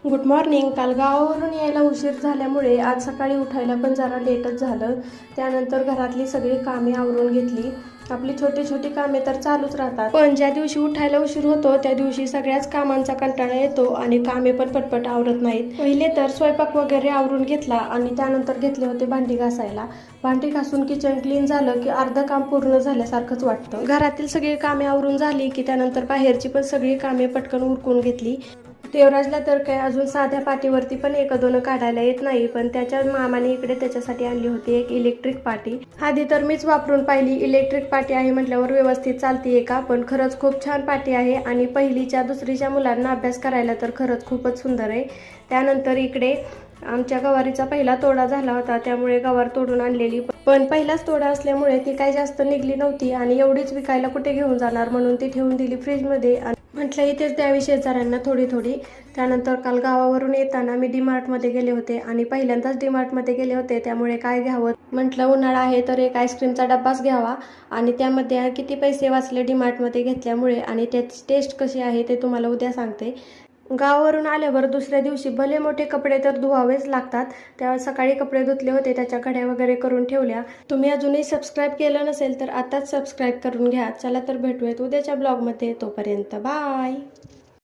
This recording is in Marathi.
Good morning. काल गावावरून यायला उशीर झाल्यामुळे आज सकाळी उठायला पण जरा लेटच झालं. त्यानंतर घरातली सगळी कामे आवरून घेतली. आपली छोटी छोटी कामे तर चालूच राहतात, पण ज्या दिवशी उठायला उशीर होतो त्या दिवशी सगळ्याच कामांचा कंटाळा येतो आणि कामे पण पटपट आवरत नाहीत. पहिले तर स्वयंपाक वगैरे आवरून घेतला आणि त्यानंतर घेतले होते भांडी घासायला. भांडी घासून किचन क्लीन झालं की अर्ध काम पूर्ण झाल्यासारखंच वाटतं. घरातील सगळी कामे आवरून झाली की त्यानंतर बाहेरची पण सगळी कामे पटकन उरकून घेतली. देवराजला तर काय अजून साध्या पाटीवरती पण एक दोन काढायला येत नाही, पण त्याच्या मामाने इकडे त्याच्यासाठी आणली होती एक इलेक्ट्रिक पाटी. आधी तर मीच वापरून पाहिली. इलेक्ट्रिक पाटी आहे म्हटल्यावर व्यवस्थित चालतीये का, पण खरंच खूप छान पाटी आहे आणि पहिलीच्या दुसरीच्या मुलांना अभ्यास करायला तर खरंच खूपच सुंदर आहे. त्यानंतर इकडे आमच्या गवारीचा पहिला तोडा झाला होता, त्यामुळे गवार तोडून आणलेली, पण पहिलाच तोडा असल्यामुळे ती काही जास्त निघली नव्हती आणि एवढीच विकायला कुठे घेऊन जाणार म्हणून ती ठेवून दिली फ्रीजमध्ये. म्हटलं इथेच द्यावी शेजाऱ्यांना थोडी थोडी. त्यानंतर काल गावावरून येताना मी डीमार्टमध्ये गेले होते आणि पहिल्यांदाच डीमार्टमध्ये गेले होते, त्यामुळे काय घ्यावं म्हटलं, उन्हाळा आहे तर एक आईस्क्रीमचा डब्बाच घ्यावा. आणि त्यामध्ये किती पैसे वाचले डीमार्टमध्ये घेतल्यामुळे आणि त्याची टेस्ट कशी आहे ते तुम्हाला उद्या सांगते. गावावरून आल्यावर दुसऱ्या दिवशी भले मोठे कपडे तर धुवावेच लागतात. त्या सकाळी कपडे धुतले होते, त्याच्या घड्या वगैरे करून ठेवल्या. तुम्ही अजूनही सबस्क्राईब केलं नसेल तर आताच सबस्क्राईब करून घ्या. चला तर भेटूयात उद्याच्या ब्लॉगमध्ये. तोपर्यंत बाय.